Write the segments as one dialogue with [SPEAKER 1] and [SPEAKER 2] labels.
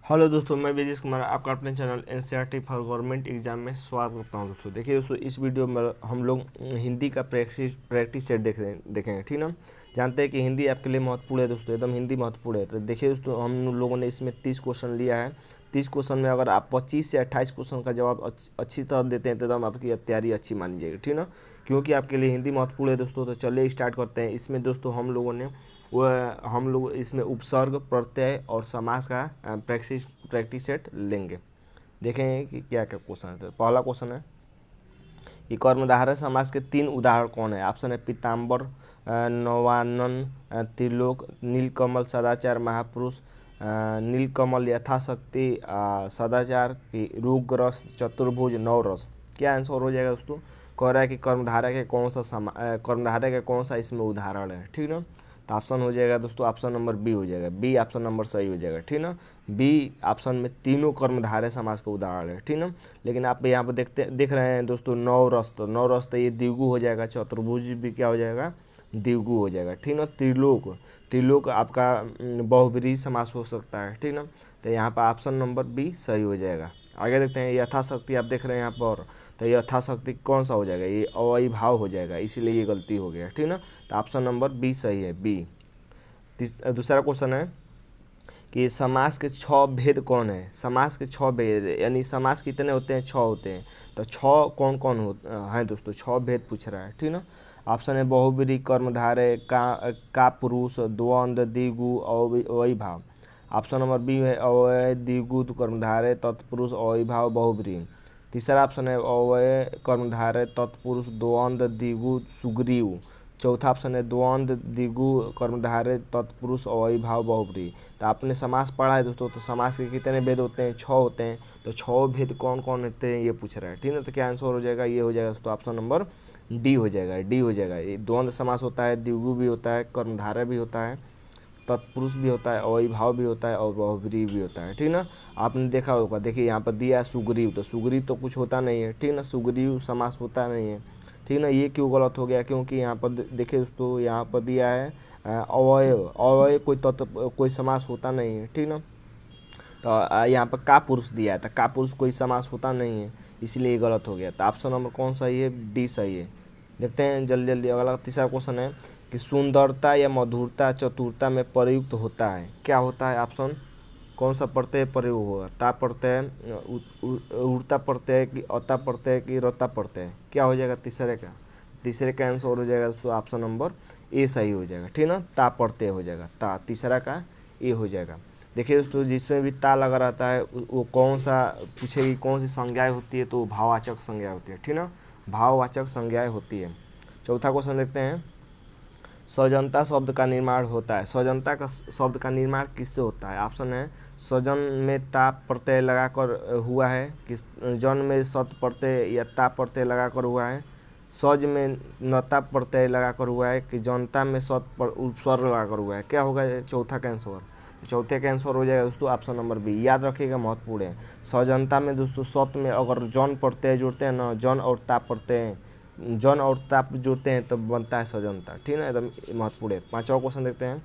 [SPEAKER 1] Hello दोस्तों, मैं विजेश कुमार आपका अपने channel NCERT for government exam में स्वागत करता हूं। दोस्तों देखिए दोस्तों, इस वीडियो में हम लोग हिंदी का प्रैक्टिस सेट देखेंगे, ठीक ना। जानते हैं कि हिंदी आपके लिए महत्वपूर्ण है दोस्तों, एकदम हिंदी महत्वपूर्ण है। तो देखिए दोस्तों, हम लोगों ने इसमें 30 क्वेश्चन लिया है। 30 क्वेश्चन में अगर आप 25 से 28 क्वेश्चन का जवाब अच्छी तरह देते हैं तो एकदम आपकी तैयारी अच्छी मानी जाएगी, ठीक ना। क्योंकि आपके लिए हिंदी महत्वपूर्ण है दोस्तों। तो चलिए स्टार्ट करते हैं। इसमें दोस्तों हम लोग इसमें उपसर्ग, प्रत्यय और समास का प्रैक्टिस सेट लेंगे। देखेंगे कि क्या क्या क्वेश्चन है। तो पहला क्वेश्चन है कि कर्मधारय समास के 3 उदाहरण कौन है। ऑप्शन है पीताम्बर, नवानन, त्रिलोक, नीलकमल, सदाचार, महापुरुष, नीलकमल यथाशक्ति, सदाचार की रूपग्रस्त, चतुर्भुज, नवरस। क्या आंसर हो जाएगा दोस्तों। कह रहा है कि कर्मधारय का कौन सा इसमें उदाहरण है, ठीक ना। तो ऑप्शन हो जाएगा दोस्तों, ऑप्शन नंबर बी हो जाएगा। बी ऑप्शन नंबर सही हो जाएगा, ठीक ना। बी ऑप्शन में तीनों कर्मधारय समास का उदाहरण है, ठीक ना। लेकिन आप यहाँ पर देख रहे हैं दोस्तों, नवरस तो ये द्विगु हो जाएगा। चतुर्भुज भी क्या हो जाएगा, द्विगु हो जाएगा, ठीक ना। त्रिलोक आपका बहुब्रीहि समास हो सकता है, ठीक ना। तो यहाँ पर ऑप्शन नंबर बी सही हो जाएगा। आगे देखते हैं, यथाशक्ति आप देख रहे हैं यहाँ पर। तो यथाशक्ति कौन सा हो जाएगा, ये अवयवी भाव हो जाएगा, इसीलिए ये गलती हो गया, ठीक ना। तो ऑप्शन नंबर बी सही है, बी। दूसरा क्वेश्चन है कि समास के 6 भेद कौन है। समास के 6 भेद यानी समास कितने होते हैं, 6 होते हैं। तो 6 कौन कौन हैं दोस्तों, 6 भेद पूछ रहा है, ठीक ना। ऑप्शन है बहुब्रीहि, कर्मधारय, का पुरुष, द्वंद्व, द्विगु, अवयवी भाव। ऑप्शन नंबर बी है अव्यय, द्विगु, कर्मधारय, तत्पुरुष, अवयवी भाव, बहुब्रीहि। तीसरा ऑप्शन है अव्यय, कर्मधारय, तत्पुरुष, द्वंद्व, द्विगु, सुग्रीव। चौथा ऑप्शन है द्वंद्व, द्विगु, कर्मधारय, तत्पुरुष, अवयवी भाव, बहुब्रीहि। तो आपने समास पढ़ा है दोस्तों। तो समास के कितने भेद होते हैं, 6 होते हैं। तो 6 भेद कौन कौन होते हैं ये पूछ रहा है, ठीक है। तो क्या आंसर हो जाएगा, ये हो जाएगा दोस्तों ऑप्शन नंबर डी हो जाएगा, डी हो जाएगा। ये द्वंद्व समास होता है, द्विगु भी होता है, कर्मधारय भी होता है, तत्पुरुष भी होता है, अवयवी भाव भी होता है और बहुब्रीहि भी होता है, ठीक ना। आपने देखा होगा, देखिए यहाँ पर दिया है सुग्रीव। तो सुग्रीव तो कुछ होता नहीं है, ठीक ना। सुग्रीव समास होता नहीं है, ठीक ना। ये क्यों गलत हो गया, क्योंकि यहाँ पर देखिए दोस्तों, यहाँ पर दिया है अवयव कोई तत्व कोई समास होता नहीं है, ठीक ना। तो यहाँ पर का पुरुष दिया है, तो का पुरुष कोई समास होता नहीं है, इसलिए गलत हो गया। तो ऑप्शन नंबर कौन सही है, डी सही है। देखते हैं जल्दी जल्दी। अगला तीसरा क्वेश्चन है कि सुंदरता या मधुरता चतुरता में प्रयुक्त होता है। क्या होता है, ऑप्शन कौन सा प्रत्यय प्रयोग होगा। ता प्रत्यय, उड़ता प्रत्यय की अता प्रत्यय की रता प्रत्यय। क्या हो जाएगा तीसरे का आंसर हो जाएगा दोस्तों ऑप्शन नंबर ए सही हो जाएगा, ठीक ना। ता प्रत्यय हो जाएगा, ता तीसरा का ए हो जाएगा। देखिए दोस्तों, जिसमें भी ता लगा रहता है वो कौन सा पूछेगी, कौन सी संज्ञाएं होती है, तो भाववाचक संज्ञा होती है, ठीक ना। भाववाचक संज्ञाएं होती है। चौथा क्वेश्चन देखते हैं, स्वजनता शब्द का निर्माण होता है। स्वजनता का शब्द का निर्माण किससे होता है। ऑप्शन है स्वजन में ता प्रत्यय लगाकर हुआ है, कि जन में सत प्रत्यय या ता प्रत्यय लगाकर हुआ है, सज में नता प्रत्यय लगाकर हुआ है, कि जनता में सत उपस्वर्ग लगाकर हुआ है। क्या होगा चौथा का आंसर। चौथे का आंसर हो जाएगा दोस्तों ऑप्शन नंबर बी। याद रखिएगा, महत्वपूर्ण है। स्वजनता में दोस्तों सत में अगर जन प्रत्यय जुड़ते हैं ना, जन और ता प्रत्यय, जन और ताप जुड़ते हैं तो बनता है सजनता, ठीक है। एकदम महत्वपूर्ण है। पांचवा क्वेश्चन देखते हैं,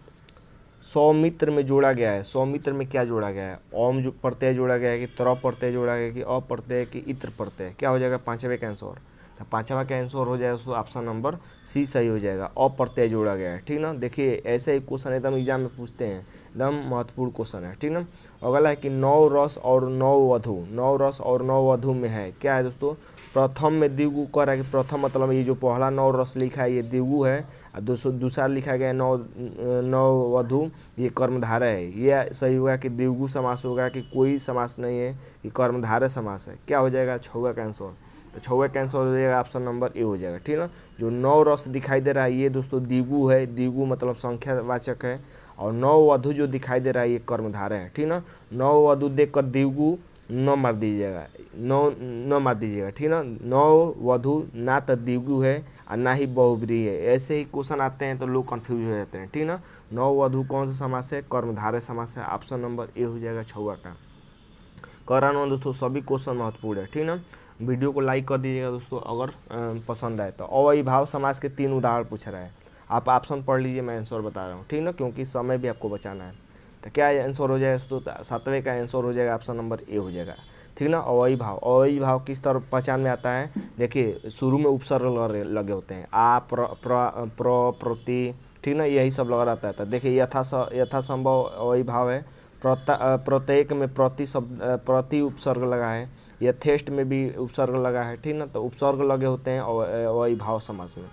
[SPEAKER 1] सौमित्र में जोड़ा गया है। सौमित्र में क्या जोड़ा गया है, ओम जो प्रत्यय जोड़ा गया है, कि तरह प्रत्यय जोड़ा गया है, कि अप्रत्यय, कि इत्र प्रत्यय। क्या हो जाएगा पांचवे का आंसर। तो पांचवा का आंसर हो जाएगा उसको ऑप्शन नंबर सी सही हो जाएगा, अप्रत्यय जोड़ा गया है, ठीक ना। देखिए ऐसे ही क्वेश्चन एकदम एग्जाम में पूछते हैं, एकदम महत्वपूर्ण क्वेश्चन है, ठीक ना। अगला है कि नौ रस और नौ वधु। नौ रस और नौ वधु में है, क्या है दोस्तों। प्रथम में द्विगु कर है, कि प्रथम मतलब ये जो पहला नौ रस लिखा है ये द्विगु है, और दूसरा लिखा गया है नौ वधु, ये कर्मधारय है। ये सही होगा कि द्विगु समास होगा, कि कोई समास नहीं है, कि कर्मधारय समास है। क्या हो जाएगा छौवा का आंसर। तो छौवा का आंसर हो जाएगा ऑप्शन नंबर ए हो जाएगा, ठीक ना। जो नौ रस दिखाई दे रहा है ये दोस्तों द्विगु है, द्विगु मतलब संख्यावाचक है। और नौ वधु जो दिखाई दे रहा है ये कर्मधारय है, ठीक ना। नौ वधु देख कर द्विगु न मार दीजिएगा, न मार दीजिएगा, ठीक ना। नौ वधु ना तो द्विगु है और ना ही बहुब्रीहि है। ऐसे ही क्वेश्चन आते हैं तो लोग कंफ्यूज हो जाते हैं, ठीक ना। नौ वधु कौन सा समास है, कर्मधारय समास है। ऑप्शन नंबर ए हो जाएगा छौवा का। कह रहा हूँ दोस्तों सभी क्वेश्चन महत्वपूर्ण है, ठीक ना। वीडियो को लाइक कर दीजिएगा दोस्तों अगर पसंद आए तो। अवयवी भाव समास के 3 उदाहरण पूछ रहा है। आप ऑप्शन पढ़ लीजिए, मैं आंसर बता रहा हूँ, ठीक ना, क्योंकि समय भी आपको बचाना है। तो क्या आंसर हो जाएगा दोस्तों? 7वें का आंसर हो जाएगा ऑप्शन नंबर ए हो जाएगा, ठीक ना। अवयवी भाव, अवयवी भाव किस तरह पहचान में आता है? देखिए शुरू में उपसर्ग लगे होते हैं, आ प्र प्रति, ठीक ना, यही सब लगा रहता है। तो देखिए यथासंभव अवयवी भाव है, प्रत्येक में प्रति शब्द प्रति उपसर्ग लगा है, यथेष्ट में भी उपसर्ग लगा है, ठीक ना। तो उपसर्ग लगे होते हैं अवयवी भाव समास में।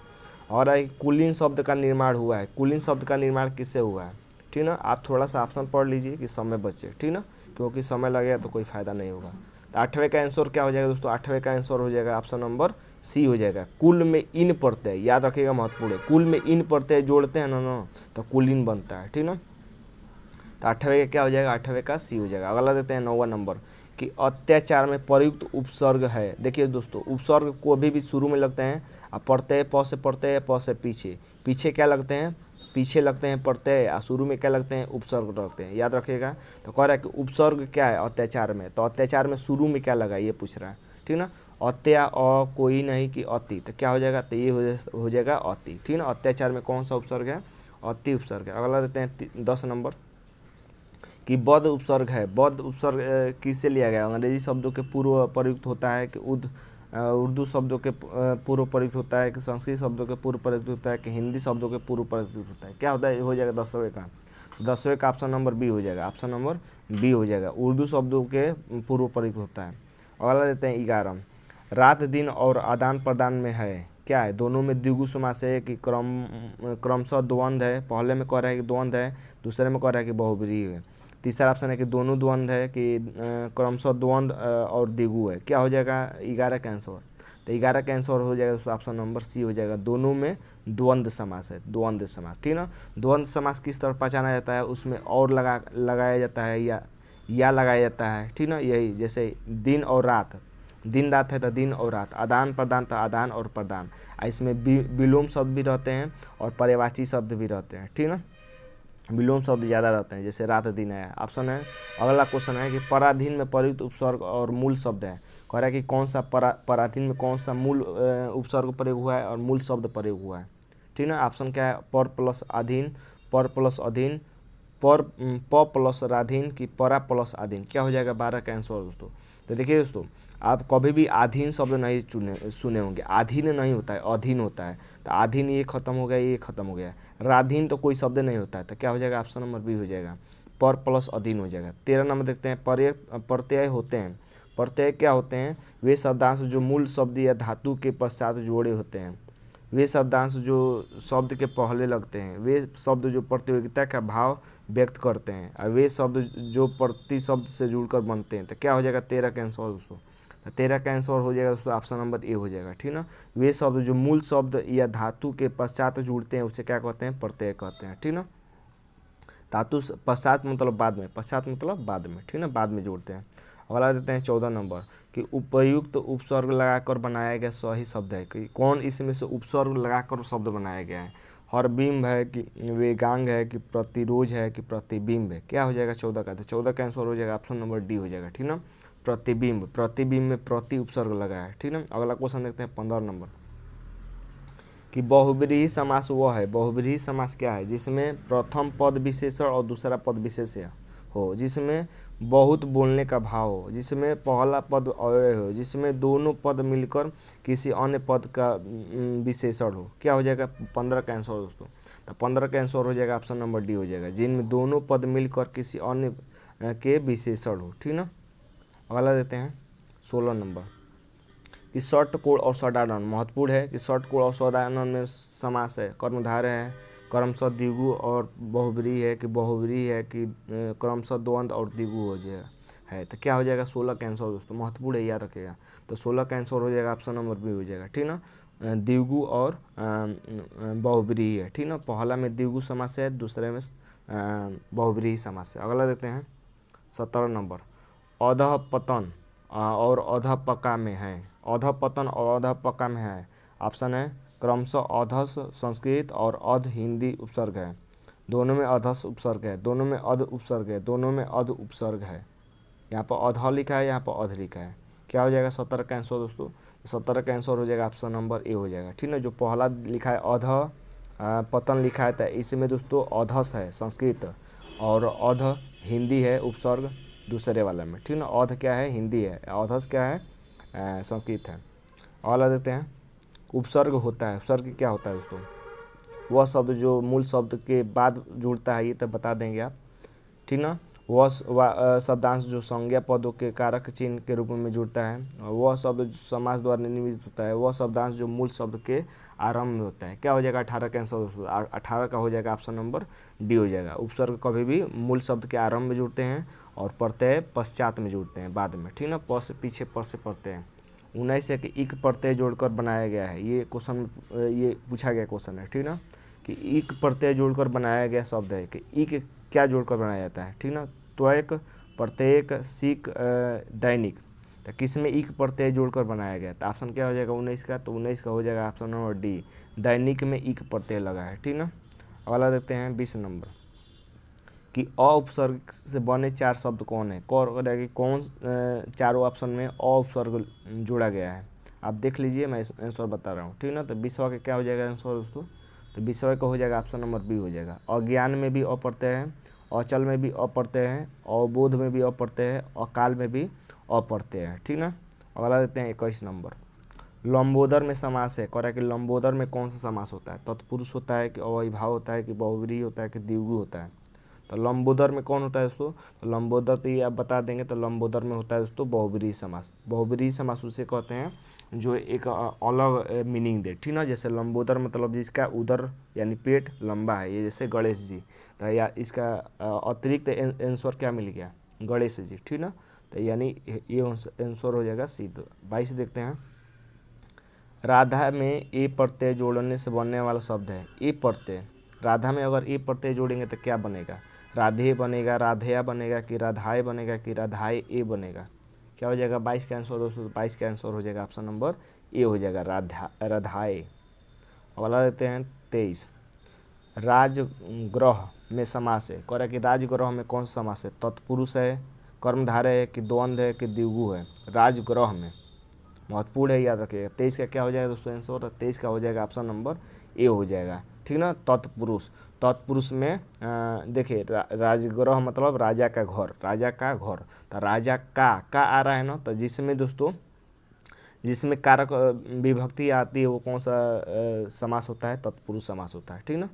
[SPEAKER 1] और कुलीन शब्द का निर्माण हुआ है, कुलीन शब्द का निर्माण किससे हुआ है, ठीक ना। आप थोड़ा सा ऑप्शन पढ़ लीजिए कि समय बचे, ठीक ना, क्योंकि समय लगेगा तो कोई फायदा नहीं होगा। तो 8वें का आंसर क्या हो जाएगा दोस्तों? 8वें का आंसर हो जाएगा ऑप्शन नंबर सी हो जाएगा, कुल में इन प्रत्यय, याद रखिएगा महत्वपूर्ण है, कुल में इन प्रत्यय जोड़ते हैं ना तो कुलीन बनता है, ठीक ना। तो 8वें का क्या हो जाएगा? 8वें का सी हो जाएगा। अगला देते हैं 9वां नंबर कि अत्याचार में प्रयुक्त उपसर्ग है। देखिए दोस्तों, उपसर्ग को भी शुरू में लगते हैं, अब प्रत्यय प से प्रत्यय, प से पीछे, पीछे क्या लगते हैं? पीछे लगते हैं प्रत्यय, और शुरू में क्या लगते हैं? उपसर्ग लगते हैं, याद रखिएगा। तो कह रहा है कि उपसर्ग क्या है अत्याचार में, तो अत्याचार में शुरू में क्या लगा ये पूछ रहा है, ठीक ना। अत्या कोई नहीं कि अति, तो क्या हो जाएगा? तो ये हो जाएगा अति, ठीक ना। अत्याचार में कौन सा उपसर्ग है? अति उपसर्ग है। अगला देते हैं 10 नंबर कि बद उपसर्ग है। बद उपसर्ग किससे लिया गया? अंग्रेजी शब्दों के पूर्व प्रयुक्त होता है कि उर्दू शब्दों के पूर्व प्रयुक्त होता है कि संस्कृत शब्दों के पूर्व प्रयुक्त होता है कि हिंदी शब्दों के पूर्व प्रयुक्त होता है? क्या होता है? हो जाएगा 10वें का। 10वें का ऑप्शन नंबर बी हो जाएगा, ऑप्शन नंबर बी हो जाएगा, उर्दू शब्दों के पूर्व प्रयुक्त होता है। अगला देते हैं 11, रात दिन और आदान प्रदान में है, क्या है? दोनों में द्विगु समास है कि क्रमशः द्वंद्व है। पहले में कह रहा है कि द्वंद्व है, दूसरे में कह रहा है कि बहुब्रीहि है। तीसरा ऑप्शन है कि दोनों द्वंद्व है कि क्रमशः द्वंद्व और द्विगु है। क्या हो जाएगा 11 का आंसर? तो 11 का आंसर हो जाएगा दोस्तों ऑप्शन नंबर सी हो जाएगा, दोनों में द्वंद्व समास है, द्वंद्व समास, ठीक ना। द्वंद्व समास किस तरह पहचाना जाता है? उसमें और लगाया जाता है या लगाया जाता है, ठीक ना। यही जैसे दिन और रात, दिन रात है तो दिन और रात, आदान प्रदान तो आदान और प्रदान, इसमें विलोम शब्द भी रहते हैं और पर्यायवाची शब्द भी रहते हैं, ठीक ना। विलोम शब्द ज़्यादा रहते हैं, जैसे रात दिन है। ऑप्शन है, अगला क्वेश्चन है कि पराधीन में प्रयुक्त उपसर्ग और मूल शब्द है। कह रहा है कि कौन सा पराधीन में कौन सा मूल उपसर्ग प्रयोग हुआ है और मूल शब्द प्रयोग हुआ है, ठीक ना। ऑप्शन क्या है? पर प्लस अधीन, पर प्लस अधीन, प प्लस राधीन की परा प्लस अधीन। क्या हो जाएगा 12 का आंसर दोस्तों? तो देखिए दोस्तों, आप कभी भी अधीन शब्द नहीं सुने होंगे, अधीन नहीं होता है, अधीन होता है। तो अधीन ये खत्म हो गया, ये खत्म हो गया, राधीन तो कोई शब्द नहीं होता है। तो क्या हो जाएगा? ऑप्शन नंबर बी हो जाएगा, पर प्लस अधीन हो जाएगा। 13 नंबर देखते हैं, प्रत्यय होते हैं। प्रत्यय क्या होते हैं? वे शब्दांश जो मूल शब्द या धातु के पश्चात जोड़े होते हैं। वे शब्दांश जो शब्द के पहले लगते हैं, वे शब्द जो प्रतियोगिता का भाव व्यक्त करते हैं, और वे शब्द जो प्रति शब्द से जुड़कर बनते हैं। तो क्या हो जाएगा 13 का आंसर दोस्तों? तो 13 का आंसर हो जाएगा दोस्तों ऑप्शन नंबर ए हो जाएगा, ठीक ना। वे शब्द जो मूल शब्द या धातु के पश्चात जुड़ते हैं उसे क्या कहते हैं? प्रत्यय कहते हैं, ठीक ना। धातु पश्चात मतलब बाद में, पश्चात मतलब बाद में, ठीक ना, बाद में जोड़ते हैं। अगला देते हैं 14 नंबर कि उपयुक्त उपसर्ग लगाकर बनाया गया सही शब्द है, कि कौन इसमें से उपसर्ग लगाकर शब्द बनाया गया है? हरबिंब है कि वेगांग है कि प्रतिरोध है कि प्रतिबिंब है? क्या हो जाएगा 14 का? तो 14 का आंसर हो जाएगा ऑप्शन नंबर डी हो जाएगा, ठीक ना। प्रतिबिंब, प्रतिबिंब में प्रति उपसर्ग लगा है, ठीक ना। अगला क्वेश्चन देखते हैं 15 नंबर कि बहुब्रीहि समास वह है। बहुब्रीहि समास क्या है? जिसमें प्रथम पद विशेषण और दूसरा पद विशेष्य हो, जिसमें बहुत बोलने का भाव हो, जिसमें पहला पद अव्यय हो, जिसमें दोनों पद मिलकर किसी अन्य पद का विशेषण हो। क्या हो जाएगा 15 का आंसर दोस्तों? तो 15 का आंसर हो जाएगा ऑप्शन नंबर डी हो जाएगा, जिनमें दोनों पद मिलकर किसी अन्य के विशेषण हो, ठीक ना। अगला देते हैं 16 नंबर कि शर्त कोड और सडानन महत्वपूर्ण है, कि शर्त कोड और सडानन में समास है, कर्मधारय है, क्रमशः द्विगु और बहुब्रीहि है कि बहुब्रीहि है कि क्रमशः द्वंद्व और द्विगु हो जाएगा है। तो क्या हो जाएगा 16 का आंसर दोस्तों? महत्वपूर्ण है, याद रखिएगा। तो 16 का आंसर हो जाएगा ऑप्शन नंबर बी हो जाएगा, ठीक ना। द्विगु और बहुब्रीहि है, ठीक ना। पहला में द्विगु समास है, दूसरे में बहुब्रीहि समास है। अगला देते हैं 17 नंबर अधः पतन और अधपका में है। अधपतन और अधपका में है, ऑप्शन है क्रमशः अधस संस्कृत और अध हिंदी उपसर्ग है, दोनों में अधस उपसर्ग है, दोनों में अध उपसर्ग है, दोनों में अध उपसर्ग है। यहाँ पर अध लिखा है, यहाँ पर अध लिखा है। क्या हो जाएगा 17 का आंसर दोस्तों? 17 का आंसर हो जाएगा ऑप्शन नंबर ए हो जाएगा, ठीक ना। जो पहला लिखा है अध पतन लिखा है, तो इसमें दोस्तों अधस है संस्कृत, और औध हिंदी है उपसर्ग दूसरे वाला में, ठीक ना। औध क्या है, हिंदी है, औधस क्या है, संस्कृत है। अगला देते हैं, उपसर्ग होता है, उपसर्ग क्या होता है दोस्तों, वह शब्द जो मूल शब्द के बाद जुड़ता है, ये तब बता देंगे आप, ठीक ना। वह शब्दांश जो संज्ञा पदों के कारक चिन्ह के रूप में जुड़ता है, वह शब्द समास द्वारा निर्मित होता है, वह शब्दांश जो मूल शब्द के आरंभ में होता है। क्या हो जाएगा 18 का आंसर दोस्तों, 18 का हो जाएगा ऑप्शन नंबर डी हो जाएगा। उपसर्ग कभी भी मूल शब्द के आरंभ में जुड़ते हैं और प्रत्यय पश्चात में जुड़ते हैं, बाद में, ठीक ना, प से पीछे प से पढ़ते हैं। 19 है कि इक प्रत्यय जोड़कर बनाया गया है, ये क्वेश्चन, ये पूछा गया क्वेश्चन है, ठीक ना, कि इक प्रत्यय जोड़कर बनाया गया शब्द है, कि इक क्या जोड़कर बनाया जाता है, ठीक ना, त्वयक, प्रत्येक, सिक, दैनिक, तो किस में इक प्रत्यय जोड़कर बनाया गया, तो ऑप्शन क्या हो जाएगा 19 का, तो 19 का हो जाएगा ऑप्शन नंबर डी, दैनिक में इक प्रत्यय लगा है, ठीक ना। अगला देखते हैं 20 नंबर, कि अ उपसर्ग से बने 4 शब्द कौन है, कौन चारों ऑप्शन में अ उपसर्ग जोड़ा गया है, आप देख लीजिए, मैं आंसर बता रहा हूँ, ठीक ना। तो 20वां का क्या हो जाएगा आंसर दोस्तों, तो 20वां का हो जाएगा ऑप्शन नंबर बी हो जाएगा। अज्ञान में भी अ प्रत्यय है, अचल में भी अ प्रत्यय है, अबोध में भी अ प्रत्यय है, अकाल में भी अ प्रत्यय है, ठीक ना। अगला देते हैं 21 नंबर, लंबोदर में समास है, कह रहा है कि लंबोदर में कौन सा समास होता है, तत्पुरुष होता है कि अव्ययीभाव होता है कि बहुव्रीहि होता है कि द्विगु होता है, तो लंबोदर में कौन होता है दोस्तों, तो लंबोदर तो ये आप बता देंगे, तो लंबोदर में होता है दोस्तों बहुव्रीहि समास। बहुव्रीहि समास उसे कहते हैं जो एक अलग मीनिंग दे, ठीक ना। जैसे लंबोदर मतलब जिसका उदर यानी पेट लंबा है, ये जैसे गणेश जी, तो या इसका अतिरिक्त आंसर क्या मिल गया, गणेश जी, ठीक ना। तो यानी ये आंसर हो जाएगा सी। 22 देखते हैं, राधा में ए प्रत्यय जोड़ने से बनने वाला शब्द है, ए प्रत्यय, राधा में अगर ए प्रत्यय जोड़ेंगे तो क्या बनेगा, राधे बनेगा, राधेया बनेगा कि राधाए बनेगा कि राधाए ए बनेगा, क्या हो जाएगा 22 का आंसर दोस्तों, 22 का आंसर हो जाएगा ऑप्शन नंबर ए हो जाएगा, राधाए। अगला देते हैं 23, राजगृह में समास है, कह रहा है कि राजगृह में कौन सा समास है, तत्पुरुष है, कर्मधारय है कि द्वंद्व है कि द्विगु है, राजगृह में, महत्वपूर्ण है, याद रखिएगा। 23 का क्या हो जाएगा दोस्तों आंसर, तो 23 का हो जाएगा ऑप्शन नंबर ए हो जाएगा, ठीक ना। तत्पुरुष, तत्पुरुष में देखिए राजगृह मतलब राजा का घर, राजा का घर, तो राजा का आ रहा है ना, तो जिसमें दोस्तों जिसमें कारक विभक्ति आती है वो कौन सा समास होता है, तत्पुरुष समास होता है, ठीक ना।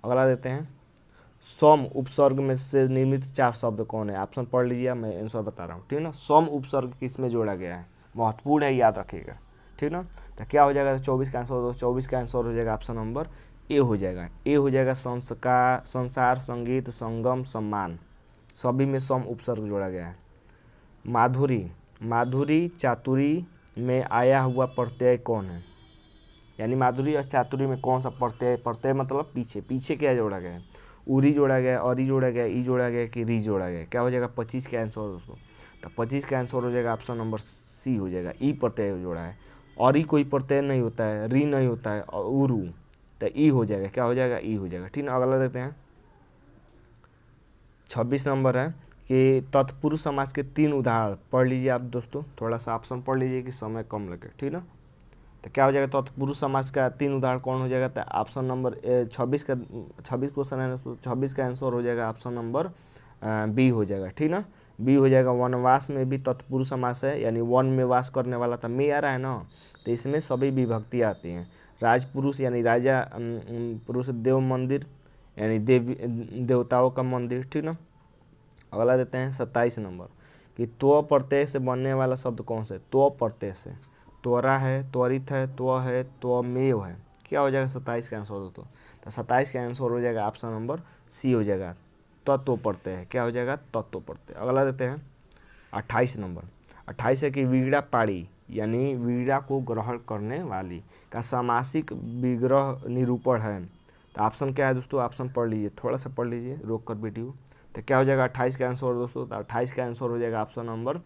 [SPEAKER 1] अगला देते हैं, सम उपसर्ग में से निर्मित 4 शब्द कौन है, ऑप्शन पढ़ लीजिए, मैं आंसर बता रहा हूँ, ठीक ना। सम उपसर्ग किस में जोड़ा गया है, महत्वपूर्ण है, याद रखिएगा, ठीक ना। तो क्या हो जाएगा 24 का आंसर, 24 का आंसर हो जाएगा ऑप्शन नंबर ए हो जाएगा, ए हो जाएगा। संस्कार, संसार, संगीत, संगम, सम्मान, सभी में सम उपसर्ग जोड़ा गया है। माधुरी, माधुरी चातुरी में आया हुआ प्रत्यय कौन है, यानी माधुरी और चातुरी में कौन सा प्रत्यय, प्रत्यय मतलब पीछे, पीछे क्या जोड़ा गया है, उरी जोड़ा गया, अरी जोड़ा गया, ई जोड़ा गया कि री जोड़ा गया, क्या हो जाएगा 25 का आंसर दोस्तों, तो 25 का आंसर हो जाएगा ऑप्शन नंबर सी हो जाएगा, ई प्रत्यय जोड़ा है, और ई कोई प्रत्यय नहीं होता है, री नहीं होता है, और उरू, तो ई हो जाएगा, क्या हो जाएगा ई हो जाएगा, ठीक ना। अगला देते हैं 26 नंबर है कि तत्पुरुष समास के 3 उदाहरण पढ़ लीजिए आप दोस्तों, थोड़ा सा ऑप्शन पढ़ लीजिए कि समय कम लगे, ठीक ना। तो क्या हो जाएगा तत्पुरुष समास का 3 उदाहरण कौन हो जाएगा, तो ऑप्शन नंबर 26 का, 26 क्वेश्चन है ना, 26 का आंसर हो जाएगा ऑप्शन नंबर बी हो जाएगा, ठीक ना। बी हो जाएगा। वनवास में भी तत्पुरुष समास है, यानी वन में वास करने वाला था, में आ रहा है ना, तो इसमें सभी विभक्ति आती हैं। राजपुरुष यानी राजा पुरुष, देव मंदिर यानी देवताओं का मंदिर, ठीक ना। अगला देते हैं 27 नंबर, कि त्व प्रत्यय से बनने वाला शब्द कौन सा है, त्व प्रत्यय से, त्वरा है, त्वरित है, त्व है, त्वमेव है, क्या हो जाएगा 27 का आंसर दोस्तों, तो 27 का आंसर हो जाएगा ऑप्शन नंबर सी हो जाएगा, तत्व प्रत्यय है, क्या हो जाएगा तत्व प्रत्यय। अगला देते हैं 28 नंबर, 28 है कि वीड़ा पाड़ी यानी वीड़ा को ग्रहण करने वाली का सामासिक विग्रह निरूपण है, तो ऑप्शन क्या है दोस्तों, ऑप्शन पढ़ लीजिए, थोड़ा सा पढ़ लीजिए रोक कर वीडियो, तो क्या हो जाएगा 28 का आंसर दोस्तों, तो 28 का आंसर हो जाएगा ऑप्शन नंबर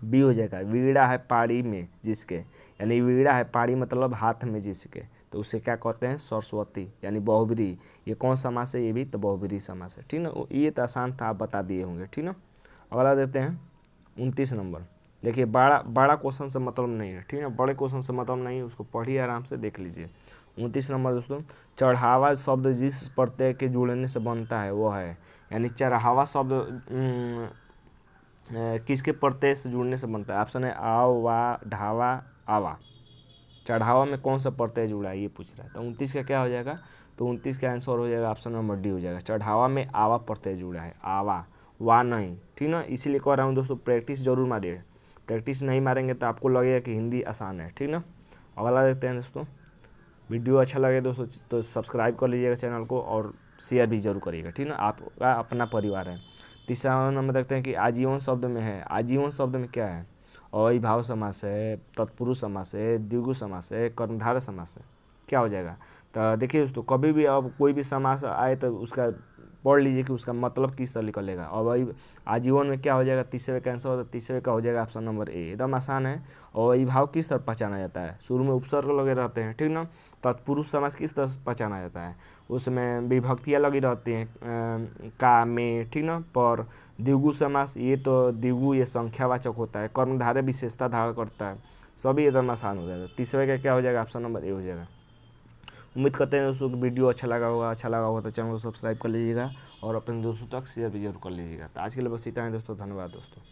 [SPEAKER 1] बी हो जाएगा। वीड़ा है पाड़ी में जिसके, यानी वीड़ा है पाड़ी मतलब हाथ में जिसके, तो उसे क्या कहते हैं सरस्वती, यानी बहुब्रीहि, ये कौन समास है, ये भी तो बहुब्रीहि समास है, ठीक ना। ये तो आसान था, आप बता दिए होंगे, ठीक ना। अगला देते हैं 29 नंबर, देखिए बड़ा बड़ा क्वेश्चन से मतलब नहीं है, ठीक है, बड़े क्वेश्चन से मतलब नहीं है, उसको पढ़िए आराम से देख लीजिए। 29 नंबर दोस्तों, चढ़ावा शब्द जिस प्रत्यय के जुड़ने से बनता है वो है, यानी चढ़ावा शब्द किसके प्रत्यय से जुड़ने से बनता है। ऑप्शन है आव, वा, ढावा, आवा। चढ़ावा में कौन सा प्रत्यय जुड़ा है ये पूछ रहा है। तो 29 का क्या हो जाएगा, तो 29 का आंसर हो जाएगा ऑप्शन नंबर डी हो जाएगा। चढ़ावा में आवा प्रत्यय जुड़ा है, आवा, वा नहीं, ठीक ना। इसीलिए कह रहा हूँ दोस्तों प्रैक्टिस जरूर मारिए, प्रैक्टिस नहीं मारेंगे तो आपको लगेगा कि हिंदी आसान है, ठीक ना। अगला देखते हैं दोस्तों। वीडियो अच्छा लगे दोस्तों तो सब्सक्राइब कर लीजिएगा चैनल को और शेयर भी जरूर करिएगा, ठीक ना, आपका अपना परिवार है। तीसरा नंबर देखते हैं कि आजीवन शब्द में है, आजीवन शब्द में क्या है, अविभाव समास है, तत्पुरुष समास है, द्विगु समास है, कर्मधारय समास है, क्या हो जाएगा। तो देखिए दोस्तों कभी भी अब कोई भी समास आए तो उसका पढ़ लीजिए कि उसका मतलब किस तरह निकलेगा। और वही आजीवन में क्या हो जाएगा, तीसरे का आंसर होता है, तीसरे का हो जाएगा ऑप्शन नंबर ए, एकदम आसान है। और अविभाव किस तरह पहचाना जाता है, शुरू में उपसर्ग लगे रहते हैं, ठीक ना। तत्पुरुष समास किस तरह पहचाना जाता है, उसमें विभक्तियाँ लगी रहती हैं का, में, ठीक ना। पर द्विगु समास ये तो द्विगु ये संख्यावाचक होता है, कर्मधारय विशेषता धारण करता है, सभी एकदम आसान हो जाएगा। तीसरे का क्या हो जाएगा, ऑप्शन नंबर ए हो जाएगा। उम्मीद करते हैं दोस्तों कि वीडियो अच्छा लगा होगा तो चैनल को सब्सक्राइब कर लीजिएगा और अपने दोस्तों तक शेयर भी जरूर कर लीजिएगा। तो आज के लिए बस इतना है दोस्तों, धन्यवाद दोस्तों।